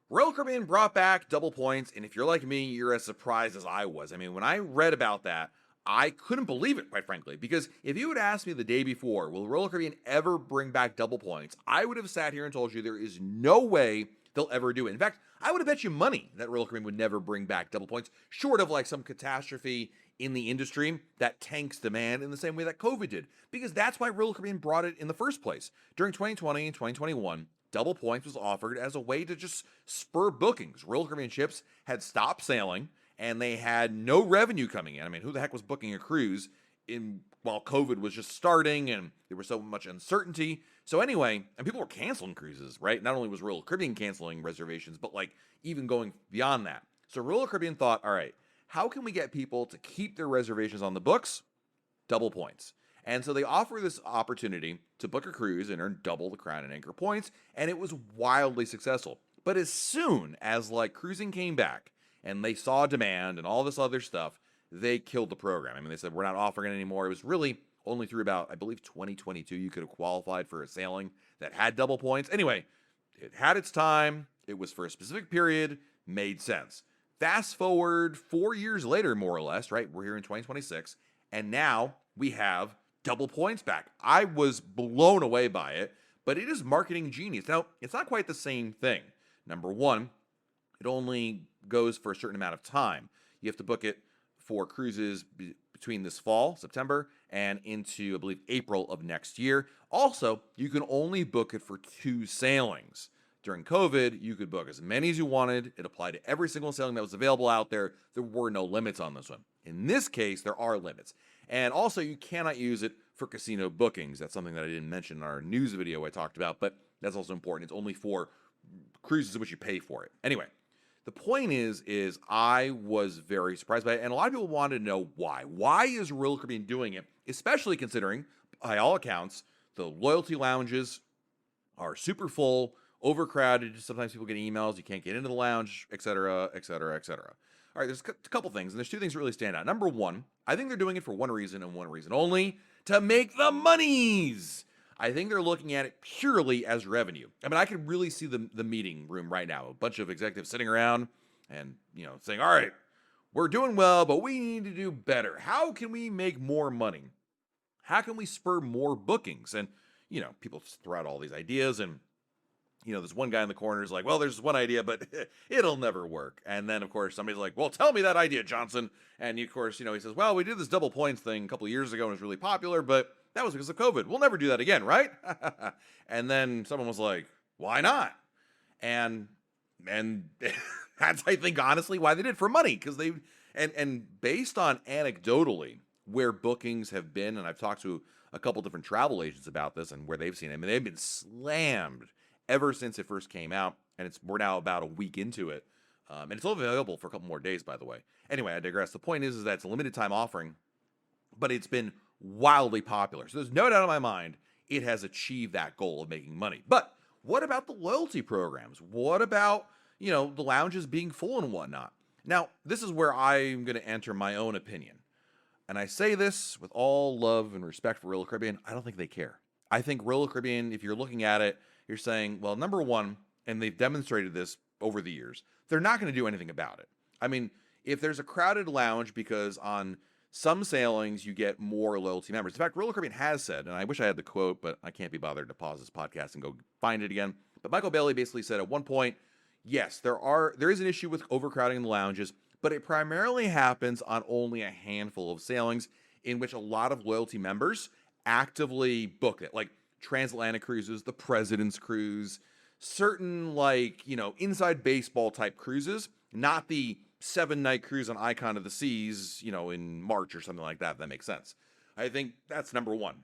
Royal Caribbean brought back double points, and if you're like me, you're as surprised as I was. I mean, when I read about that, I couldn't believe it, quite frankly, because if you had asked me the day before, will Royal Caribbean ever bring back double points, I would have sat here and told you there is no way they'll ever do it. In fact, I would have bet you money that Royal Caribbean would never bring back double points, short of like some catastrophe in the industry that tanks demand in the same way that COVID did, because that's why Royal Caribbean brought it in the first place. During 2020 and 2021, double points was offered as a way to just spur bookings. Royal Caribbean ships had stopped sailing and they had no revenue coming in. I mean, who the heck was booking a cruise in while COVID was just starting and there was so much uncertainty? So anyway, and people were canceling cruises, right? Not only was Royal Caribbean canceling reservations, but like even going beyond that. So Royal Caribbean thought, all right, how can we get people to keep their reservations on the books? Double points. And so they offer this opportunity to book a cruise and earn double the Crown and Anchor points, and it was wildly successful. But as soon as like cruising came back and they saw demand and all this other stuff, they killed the program. I mean, they said we're not offering it anymore. It was really only through about, I believe, 2022 you could have qualified for a sailing that had double points. Anyway, it had its time. It was for a specific period, made sense. Fast forward 4 years later, more or less, right? We're here in 2026, and now we have double points back. I was blown away by it, but it is marketing genius. Now, it's not quite the same thing. Number one, it only goes for a certain amount of time. You have to book it for cruises between this fall, September, and into, I believe, April of next year. Also, you can only book it for 2 sailings. During COVID, you could book as many as you wanted. It applied to every single sailing that was available out there. There were no limits on this one. In this case, there are limits. And also, you cannot use it for casino bookings. That's something that I didn't mention in our news video I talked about, but that's also important. It's only for cruises in which you pay for it. Anyway, the point is I was very surprised by it, and a lot of people wanted to know why. Why is Royal Caribbean doing it? Especially considering, by all accounts, the loyalty lounges are super full, overcrowded. Sometimes people get emails, you can't get into the lounge, etc., etc., etc. All right, there's a couple things, and there's 2 things that really stand out. Number one, I think they're doing it for one reason and one reason only: to make the monies. I think they're looking at it purely as revenue. I mean, I could really see the meeting room right now, a bunch of executives sitting around and, saying, all right, we're doing well, but we need to do better. How can we make more money? How can we spur more bookings? And, people just throw out all these ideas, and this one guy in the corner is like, well, there's one idea, but it'll never work. And then, of course, somebody's like, well, tell me that idea, Johnson. And of course, he says, well, we did this double points thing a couple of years ago and it was really popular, but that was because of COVID. We'll never do that again, right? And then someone was like, why not? And that's, I think, honestly, why they did it, for money. Because and based on anecdotally where bookings have been, and I've talked to a couple different travel agents about this and where they've seen it. I mean, they've been slammed ever since it first came out, and we're now about a week into it, and it's only available for a couple more days, by the way. Anyway, I digress. The point is that it's a limited time offering, but it's been wildly popular. So there's no doubt in my mind it has achieved that goal of making money. But what about the loyalty programs? What about the lounges being full and whatnot? Now, this is where I'm going to enter my own opinion, and I say this with all love and respect for Royal Caribbean. I don't think they care. I think Royal Caribbean, if you're looking at it, you're saying, well, number one, and they've demonstrated this over the years, they're not going to do anything about it. I mean, if there's a crowded lounge because on some sailings you get more loyalty members. In fact, Royal Caribbean has said, and I wish I had the quote, but I can't be bothered to pause this podcast and go find it again. But Michael Bailey basically said at one point, yes, there is an issue with overcrowding in the lounges, but it primarily happens on only a handful of sailings in which a lot of loyalty members actively book it. Like transatlantic cruises, the President's Cruise, certain inside baseball type cruises, not the 7-night cruise on Icon of the Seas, in March or something like that. If that makes sense. I think that's number one.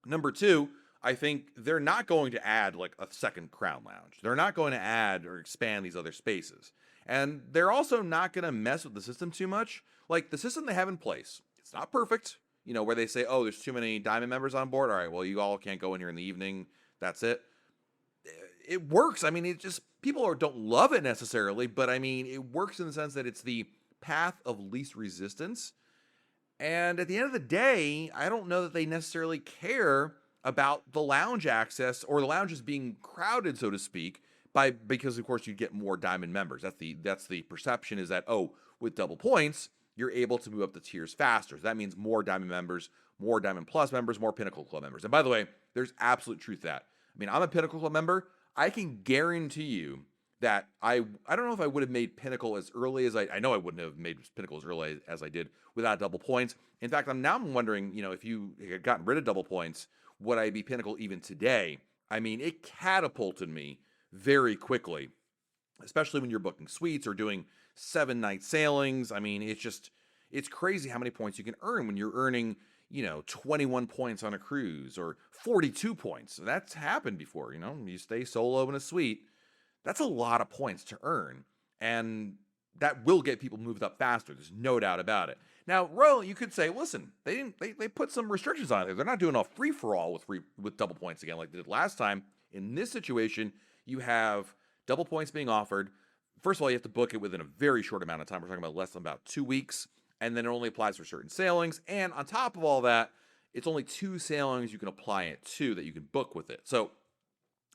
Number two, I think they're not going to add like a second Crown Lounge. They're not going to add or expand these other spaces. And they're also not going to mess with the system too much. Like the system they have in place, it's not perfect. Where they say, oh, there's too many Diamond members on board. All right, well, you all can't go in here in the evening. That's it. It works. I mean, it just, people don't love it necessarily, but I mean, it works in the sense that it's the path of least resistance. And at the end of the day, I don't know that they necessarily care about the lounge access or the lounges being crowded, so to speak, because of course you get more diamond members. That's the perception, is that, oh, with double points you're able to move up the tiers faster. So that means more diamond members, more diamond plus members, more Pinnacle Club members. And by the way, there's absolute truth to that. I mean, I'm a Pinnacle Club member. I can guarantee you that I don't know if I would have made Pinnacle as early as I know I wouldn't have made Pinnacle as early as I did without double points. In fact, I'm wondering, if you had gotten rid of double points, would I be Pinnacle even today? I mean, it catapulted me very quickly, especially when you're booking suites or doing 7-night sailings. I mean, it's crazy how many points you can earn when you're earning, 21 points on a cruise or 42 points. That's happened before. You stay solo in a suite. That's a lot of points to earn, and that will get people moved up faster. There's no doubt about it. Now, Royal, you could say, listen, they put some restrictions on it. They're not doing a free for all with double points again like they did last time. In this situation, you have double points being offered. First of all, you have to book it within a very short amount of time. We're talking about less than about 2 weeks, and then it only applies for certain sailings. And on top of all that, it's only 2 sailings you can apply it to that you can book with it. So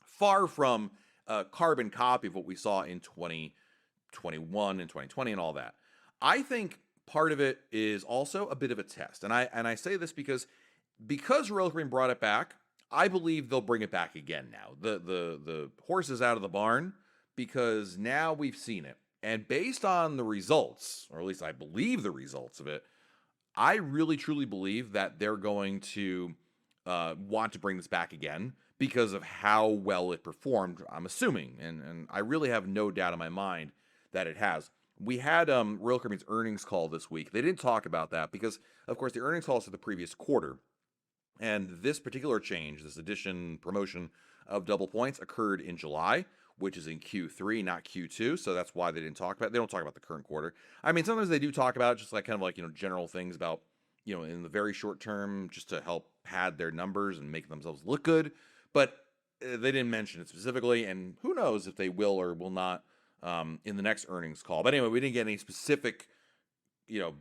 far from a carbon copy of what we saw in 2021 and 2020 and all that. I think part of it is also a bit of a test. And I say this because Royal Caribbean brought it back, I believe they'll bring it back again now. The horse is out of the barn, because now we've seen it. And based on the results, or at least I believe the results of it, I really truly believe that they're going to want to bring this back again because of how well it performed, I'm assuming. And I really have no doubt in my mind that it has. We had Royal Caribbean's earnings call this week. They didn't talk about that because, of course, the earnings calls for the previous quarter. And this particular change, this addition, promotion of double points occurred in July, which is in Q3, not Q2. So that's why they didn't talk about it. They don't talk about the current quarter. I mean, sometimes they do talk about it, just like kind of like, general things about, in the very short term, just to help pad their numbers and make themselves look good. But they didn't mention it specifically. And who knows if they will or will not in the next earnings call. But anyway, we didn't get any specific,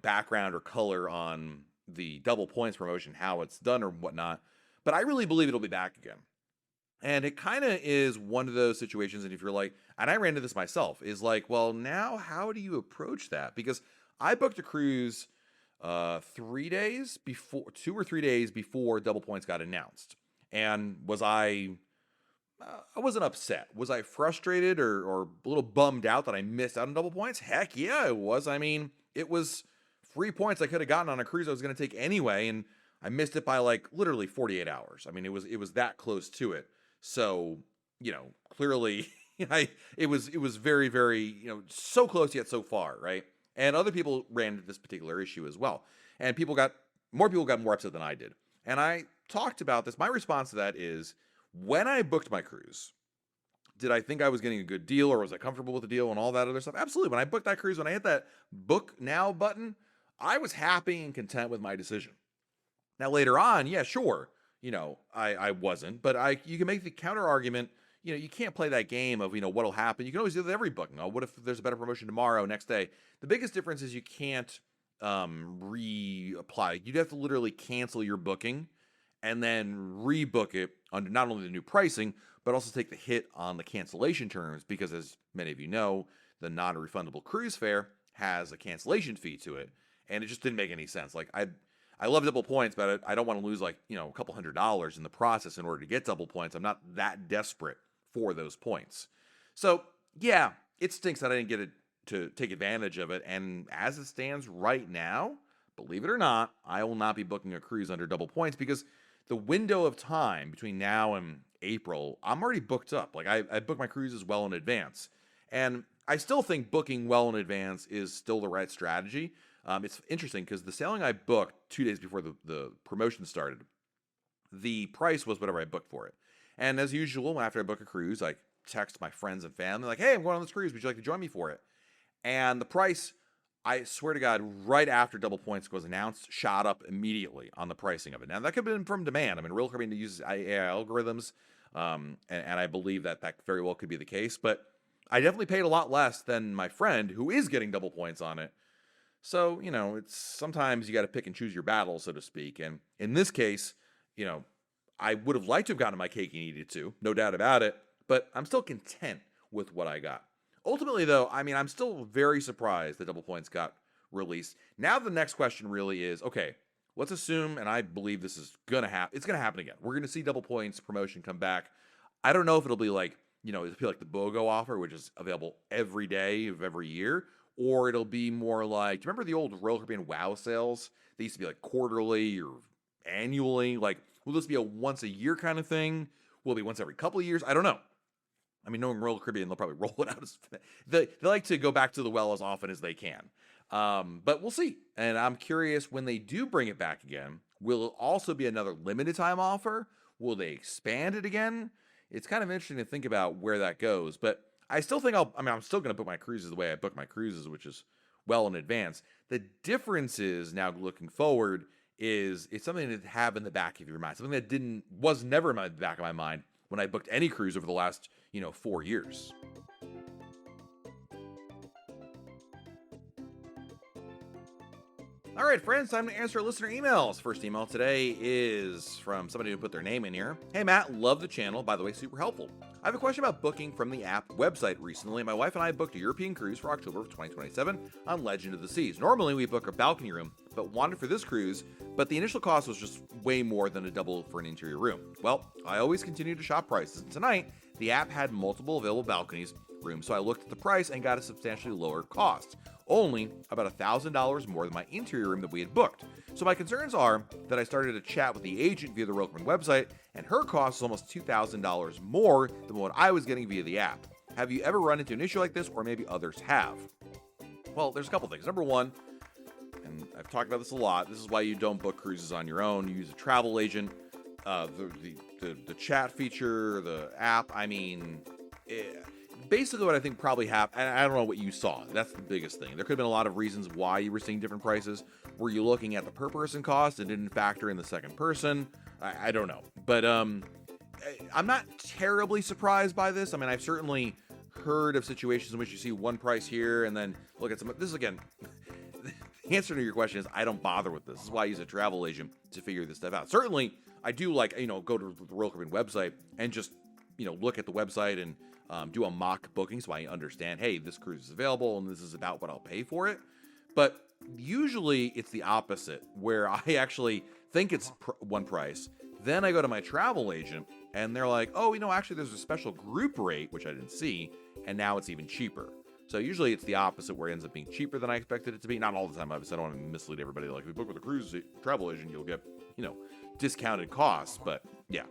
background or color on the double points promotion, how it's done or whatnot. But I really believe it'll be back again. And it kind of is one of those situations, and if you're like, and I ran into this myself, is like, well, now how do you approach that? Because I booked a cruise 3 days before, 2 or 3 days before double points got announced. And I wasn't upset. Was I frustrated or a little bummed out that I missed out on double points? Heck yeah, it was. I mean, it was free points I could have gotten on a cruise I was going to take anyway, and I missed it by like literally 48 hours. I mean, it was that close to it. So, clearly it was very, very, so close yet so far, right? And other people ran into this particular issue as well. And more people got more upset than I did. And I talked about this. My response to that is, when I booked my cruise, did I think I was getting a good deal, or was I comfortable with the deal and all that other stuff? Absolutely. When I booked that cruise, when I hit that book now button, I was happy and content with my decision. Now later on, yeah, sure, I wasn't, but you can make the counter argument. You can't play that game of, what'll happen. You can always do that with every booking. Oh, what if there's a better promotion tomorrow, next day? The biggest difference is you can't reapply. You'd have to literally cancel your booking and then rebook it under not only the new pricing, but also take the hit on the cancellation terms, because as many of you know, the non-refundable cruise fare has a cancellation fee to it. And it just didn't make any sense. Like, I love double points, but I don't want to lose like, a couple $100s in the process in order to get double points. I'm not that desperate for those points. So yeah, it stinks that I didn't get it to take advantage of it. And as it stands right now, believe it or not, I will not be booking a cruise under double points, because the window of time between now and April, I'm already booked up. Like I booked my cruises well in advance. And I still think booking well in advance is still the right strategy. It's interesting because the sailing I booked 2 days before the promotion started, the price was whatever I booked for it. And as usual, after I book a cruise, I text my friends and family like, hey, I'm going on this cruise. Would you like to join me for it? And the price, I swear to God, right after double points was announced, shot up immediately on the pricing of it. Now, that could have been from demand. I mean, Royal Caribbean uses AI algorithms, and I believe that very well could be the case. But I definitely paid a lot less than my friend who is getting double points on it. So, it's sometimes you got to pick and choose your battles, so to speak. And in this case, I would have liked to have gotten my cake and eat it too, no doubt about it. But I'm still content with what I got. Ultimately, though, I mean, I'm still very surprised that double points got released. Now the next question really is, okay, let's assume, and I believe this is gonna happen. It's gonna happen again. We're gonna see double points promotion come back. I don't know if it'll be like, it'll be like the BOGO offer, which is available every day of every year, or it'll be more like, do you remember the old Royal Caribbean WoW sales? They used to be like quarterly or annually. Like, will this be a once a year kind of thing? Will it be once every couple of years? I don't know. I mean, knowing Royal Caribbean, they'll probably roll it out as they like to go back to the well as often as they can. But we'll see. And I'm curious when they do bring it back again, will it also be another limited time offer? Will they expand it again? It's kind of interesting to think about where that goes. But I still think I'm still going to book my cruises the way I book my cruises, which is well in advance. The difference is now looking forward is it's something to have in the back of your mind, something that was never in the back of my mind when I booked any cruise over the last, 4 years. All right, friends, time to answer listener emails. First email today is from somebody who put their name in here. Hey, Matt, love the channel. By the way, super helpful. I have a question about booking from the app website recently. My wife and I booked a European cruise for October of 2027 on Legend of the Seas. Normally, we book a balcony room, but wanted for this cruise, but the initial cost was just way more than a double for an interior room. Well, I always continue to shop prices, and tonight, the app had multiple available balconies rooms, so I looked at the price and got a substantially lower cost. Only about $1,000 more than my interior room that we had booked. So my concerns are that I started a chat with the agent via the Royal Caribbean website, and her cost is almost $2,000 more than what I was getting via the app. Have you ever run into an issue like this, or maybe others have? Well, there's a couple things. Number one, and I've talked about this a lot, this is why you don't book cruises on your own. You use a travel agent. The chat feature, the app, basically what I think probably happened, I don't know what you saw. That's the biggest thing. There could have been a lot of reasons why you were seeing different prices. Were you looking at the per person cost and didn't factor in the second person? I don't know. But I'm not terribly surprised by this. I mean, I've certainly heard of situations in which you see one price here and then look at some. This is, again, the answer to your question is I don't bother with this. This is why I use a travel agent to figure this stuff out. Certainly, I do go to the Royal Caribbean website and just, look at the website and do a mock booking so I understand, hey, this cruise is available and this is about what I'll pay for it. But usually it's the opposite, where I actually think it's one price. Then I go to my travel agent and they're like, oh, actually there's a special group rate, which I didn't see, and now it's even cheaper. So usually it's the opposite, where it ends up being cheaper than I expected it to be. Not all the time, obviously. I don't want to mislead everybody. Like, if you book with a cruise travel agent, you'll get, discounted costs. But yeah.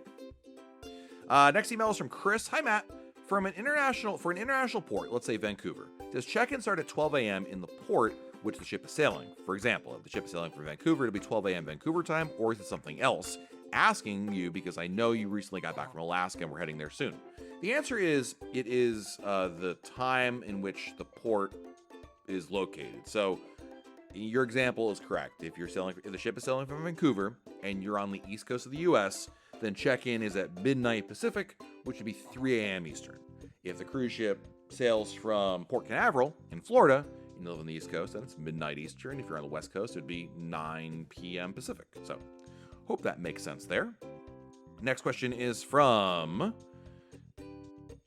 Next email is from Chris. Hi, Matt. For an international port, let's say Vancouver, does check-in start at 12 a.m. in the port which the ship is sailing? For example, if the ship is sailing from Vancouver, it'll be 12 a.m. Vancouver time, or is it something else? Asking you because I know you recently got back from Alaska and we're heading there soon. The answer is it is the time in which the port is located. So your example is correct. If the ship is sailing from Vancouver and you're on the east coast of the U.S., then check-in is at midnight Pacific, which would be 3 a.m. Eastern. If the cruise ship sails from Port Canaveral in Florida, you live on the East Coast, then it's midnight Eastern. If you're on the West Coast, it'd be 9 p.m. Pacific. So, hope that makes sense there. Next question is from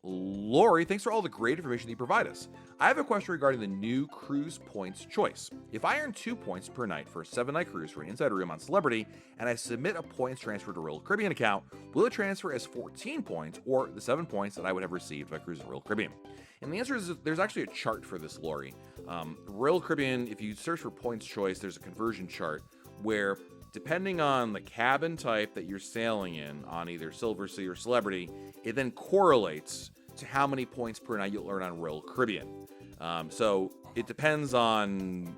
Lori. Thanks for all the great information that you provide us. I have a question regarding the new cruise points choice. If I earn 2 points per night for a 7-night cruise for an inside room on Celebrity, and I submit a points transfer to Royal Caribbean account, will it transfer as 14 points or the 7 points that I would have received if I cruised Royal Caribbean? And the answer is there's actually a chart for this, Lori. Royal Caribbean, if you search for points choice, there's a conversion chart where, depending on the cabin type that you're sailing in on either Silversea or Celebrity, it then correlates to how many points per night you'll earn on Royal Caribbean. So it depends on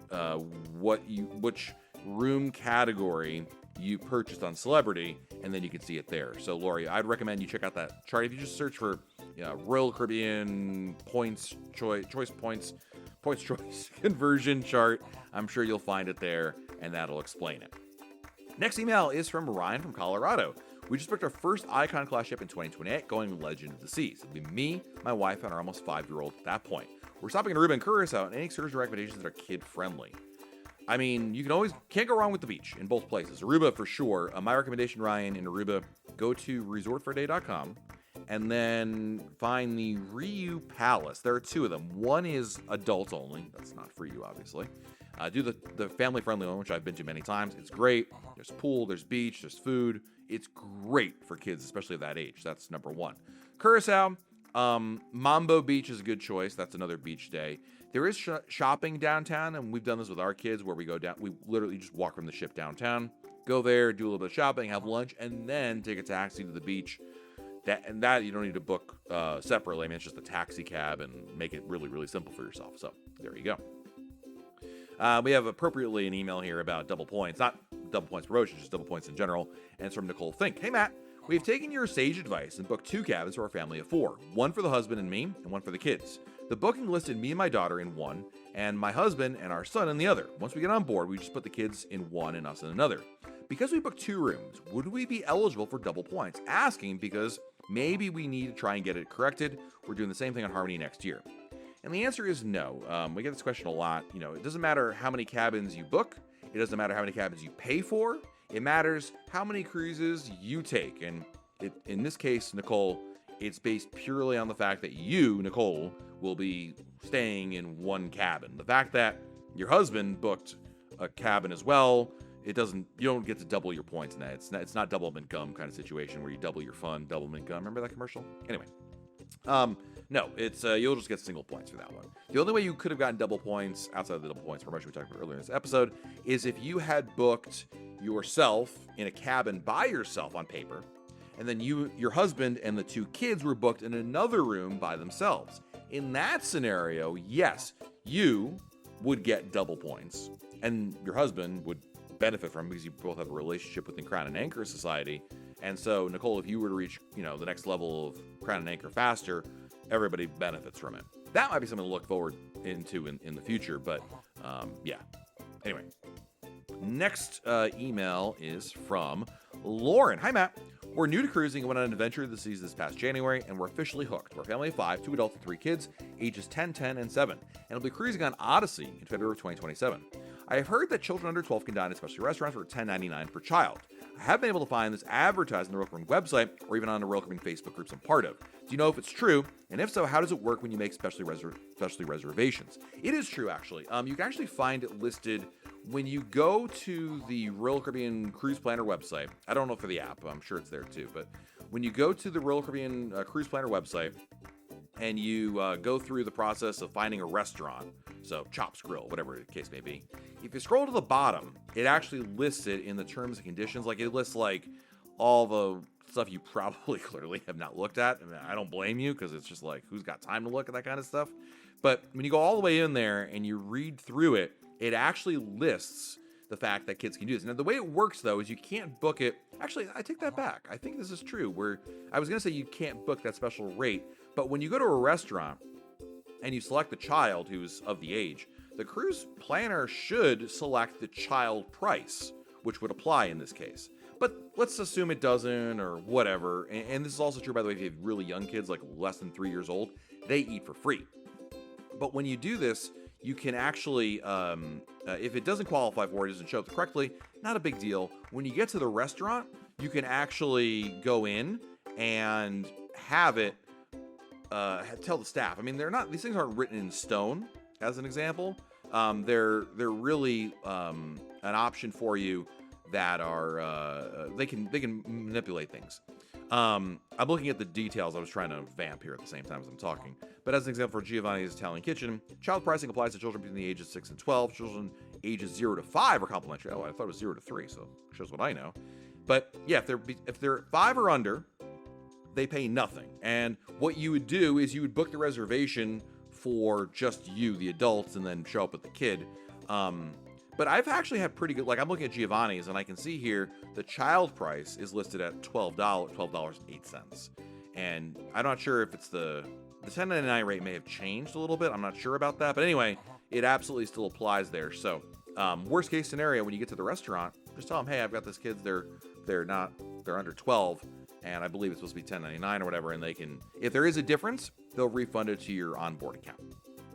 which room category you purchased on Celebrity, and then you can see it there. So Lori, I'd recommend you check out that chart. If you just search for Royal Caribbean points choice conversion chart, I'm sure you'll find it there, and that'll explain it. Next email is from Ryan from Colorado. We just booked our first Icon class ship in 2028, going Legend of the Seas. It'll be me, my wife, and our almost 5-year-old at that point. We're stopping in Aruba and Curacao, and any excursion recommendations that are kid-friendly. I mean, can't go wrong with the beach in both places. Aruba for sure. My recommendation, Ryan, in Aruba, go to resortforday.com and then find the Ryu Palace. There are two of them. One is adults only. That's not for you, obviously. Do the family-friendly one, which I've been to many times. It's great. There's pool, there's beach, there's food. It's great for kids, especially at that age. That's number one. Curacao, Mambo Beach is a good choice. That's another beach day. There is shopping downtown, and we've done this with our kids where we go down. We literally just walk from the ship downtown, go there, do a little bit of shopping, have lunch, and then take a taxi to the beach. That you don't need to book separately. I mean, it's just a taxi cab and make it really, really simple for yourself. So there you go. We have appropriately an email here about double points, not double points promotion, just double points in general. And it's from Nicole Fink. Hey, Matt, we've taken your sage advice and booked 2 cabins for our family of 4, one for the husband and me, and one for the kids. The booking listed me and my daughter in one, and my husband and our son in the other. Once we get on board, we just put the kids in one and us in another. Because we booked 2 rooms, would we be eligible for double points? Asking because maybe we need to try and get it corrected. We're doing the same thing on Harmony next year. And the answer is no. We get this question a lot. You know, it doesn't matter how many cabins you book. It doesn't matter how many cabins you pay for. It matters how many cruises you take. And in this case, Nicole, it's based purely on the fact that you, Nicole, will be staying in one cabin. The fact that your husband booked a cabin as well, you don't get to double your points in that. It's not double income kind of situation where you double your fun, double income. Remember that commercial? Anyway. No, it's you'll just get single points for that one. The only way you could have gotten double points outside of the double points promotion we talked about earlier in this episode is if you had booked yourself in a cabin by yourself on paper, and then your husband and the 2 kids were booked in another room by themselves. In that scenario, yes, you would get double points, and your husband would benefit from it because you both have a relationship with the Crown and Anchor Society. And so, Nicole, if you were to reach, the next level of Crown and Anchor faster, everybody benefits from it. That might be something to look forward into in the future, but yeah. Anyway, next email is from Lauren. Hi, Matt. We're new to cruising and went on an adventure this past January, and we're officially hooked. We're a family of 5, 2 adults and 3 kids, ages 10, 10, and 7, and we'll be cruising on Odyssey in February of 2027. I have heard that children under 12 can dine at specialty restaurants for $10.99 per child. I haven't been able to find this advertised on the Royal Caribbean website or even on the Royal Caribbean Facebook groups I'm part of. Do you know if it's true? And if so, how does it work when you make specialty reservations? It is true, actually. You can actually find it listed when you go to the Royal Caribbean Cruise Planner website. I don't know for the app. I'm sure it's there too. But when you go to the Royal Caribbean Cruise Planner website and you go through the process of finding a restaurant, so Chops Grill, whatever the case may be, if you scroll to the bottom, it actually lists it in the terms and conditions. Like, it lists like all the stuff you probably clearly have not looked at. I mean, I don't blame you, because it's just like, who's got time to look at that kind of stuff? But when you go all the way in there and you read through it, it actually lists the fact that kids can do this. Now, the way it works, though, is you can't book it. Actually, I take that back. I think this is true, where I was going to say you can't book that special rate, but when you go to a restaurant and you select the child who's of the age, the cruise planner should select the child price, which would apply in this case. But let's assume it doesn't, or whatever. And this is also true, by the way, if you have really young kids, like less than 3 years old, they eat for free. But when you do this, you can actually, if it doesn't qualify for it, doesn't show up correctly, not a big deal. When you get to the restaurant, you can actually go in and have it, tell the staff. I mean, these things aren't written in stone, as an example. They're really an option for you that are, they can manipulate things. I'm looking at the details. I was trying to vamp here at the same time as I'm talking. But as an example, for Giovanni's Italian Kitchen, child pricing applies to children between the ages 6 and 12. Children ages 0 to 5 are complimentary. Oh, I thought it was 0 to 3, so shows what I know. But yeah, if they're 5 or under, they pay nothing. And what you would do is you would book the reservation for just you, the adults, and then show up with the kid. But I've actually had pretty good, like, I'm looking at Giovanni's, and I can see here the child price is listed at $12.08. And I'm not sure if it's the $10.99 rate may have changed a little bit. I'm not sure about that. But anyway, it absolutely still applies there. So worst case scenario, when you get to the restaurant, just tell them, hey, I've got this kids. They're under 12, and I believe it's supposed to be $10.99 or whatever. And they can, if there is a difference, they'll refund it to your onboard account.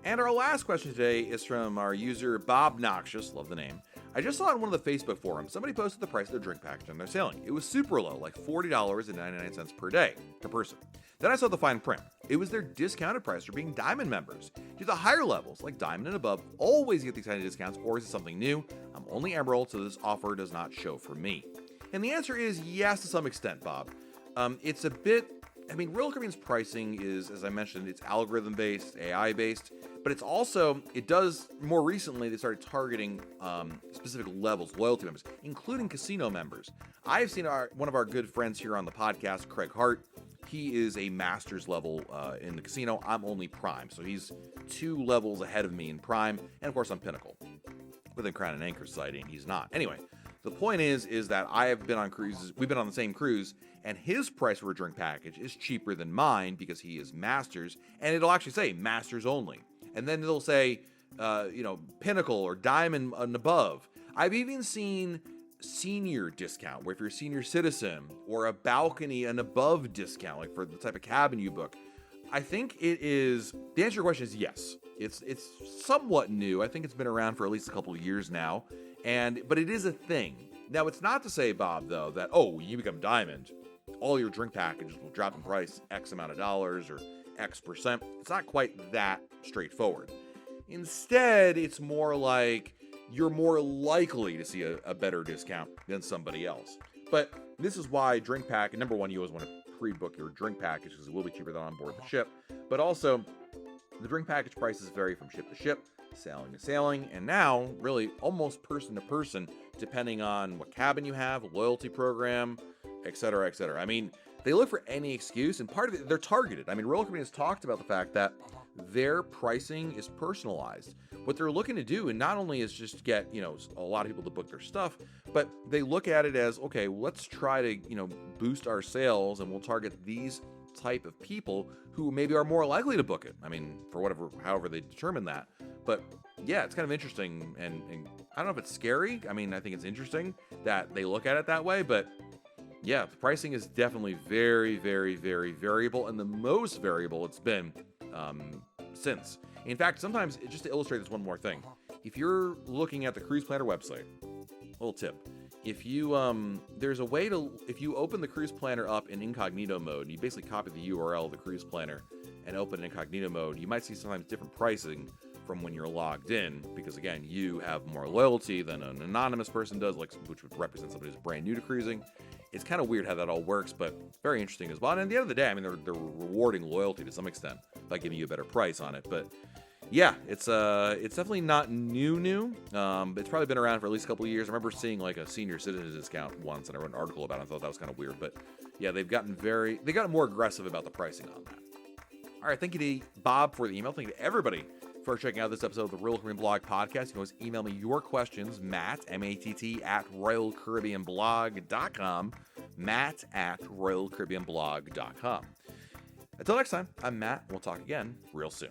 And our last question today is from our user Bob Noxious, love the name. I just saw on one of the Facebook forums, somebody posted the price of their drink package on their sailing. It was super low, like $40.99 per day, per person. Then I saw the fine print. It was their discounted price for being Diamond members. Do the higher levels, like Diamond and above, always get these kind of discounts, or is it something new? I'm only Emerald, so this offer does not show for me. And the answer is yes to some extent, Bob. It's a bit... Royal Caribbean's pricing is, as I mentioned, it's algorithm-based, AI-based, but it's also, more recently, they started targeting specific levels, loyalty members, including casino members. I have seen one of our good friends here on the podcast, Craig Hart. He is a master's level in the casino. I'm only Prime, so he's 2 levels ahead of me in Prime, and of course I'm Pinnacle. Within Crown and Anchor Society, and he's not. Anyway, the point is that I have been on cruises, we've been on the same cruise, and his price for a drink package is cheaper than mine because he is Masters, and it'll actually say Masters only. And then it'll say, Pinnacle or Diamond and above. I've even seen senior discount, where if you're a senior citizen, or a balcony and above discount, like for the type of cabin you book. I think it is, the answer to your question is yes. It's somewhat new. I think it's been around for at least a couple of years now, but it is a thing. Now, it's not to say, Bob, though, that, when you become Diamond, all your drink packages will drop in price X amount of dollars or X percent. It's not quite that straightforward. Instead, it's more like you're more likely to see a better discount than somebody else. But this is why drink pack, number one, you always want to pre-book your drink package because it will be cheaper than on board the ship. But also, the drink package prices vary from ship to ship, sailing to sailing, and now really almost person to person, depending on what cabin you have, loyalty program, etc., etc. They look for any excuse, and part of it, they're targeted. Royal Caribbean has talked about the fact that their pricing is personalized. What they're looking to do, and not only is just get, a lot of people to book their stuff, but they look at it as, okay, let's try to, boost our sales, and we'll target these type of people who maybe are more likely to book it. For however they determine that. But yeah, it's kind of interesting, and I don't know if it's scary. I think it's interesting that they look at it that way, but yeah, the pricing is definitely very, very, very variable, and the most variable it's been since. In fact, sometimes, just to illustrate this one more thing, if you're looking at the Cruise Planner website, little tip, if you there's a way to, if you open the Cruise Planner up in incognito mode, and you basically copy the URL of the Cruise Planner and open in incognito mode, you might see sometimes different pricing from when you're logged in, because again, you have more loyalty than an anonymous person does, which would represent somebody who's brand new to cruising. It's kind of weird how that all works, but very interesting as well. And at the end of the day, they're rewarding loyalty to some extent by giving you a better price on it. But yeah, it's definitely not new. It's probably been around for at least a couple of years. I remember seeing a senior citizen discount once, and I wrote an article about it. I thought that was kind of weird, but yeah, they've gotten more aggressive about the pricing on that. All right, thank you to Bob for the email. Thank you to everybody for checking out this episode of the Royal Caribbean Blog Podcast. You can always email me your questions, Matt, M-A-T-T, at RoyalCaribbeanBlog.com, Matt at RoyalCaribbeanBlog.com. Until next time, I'm Matt, and we'll talk again real soon.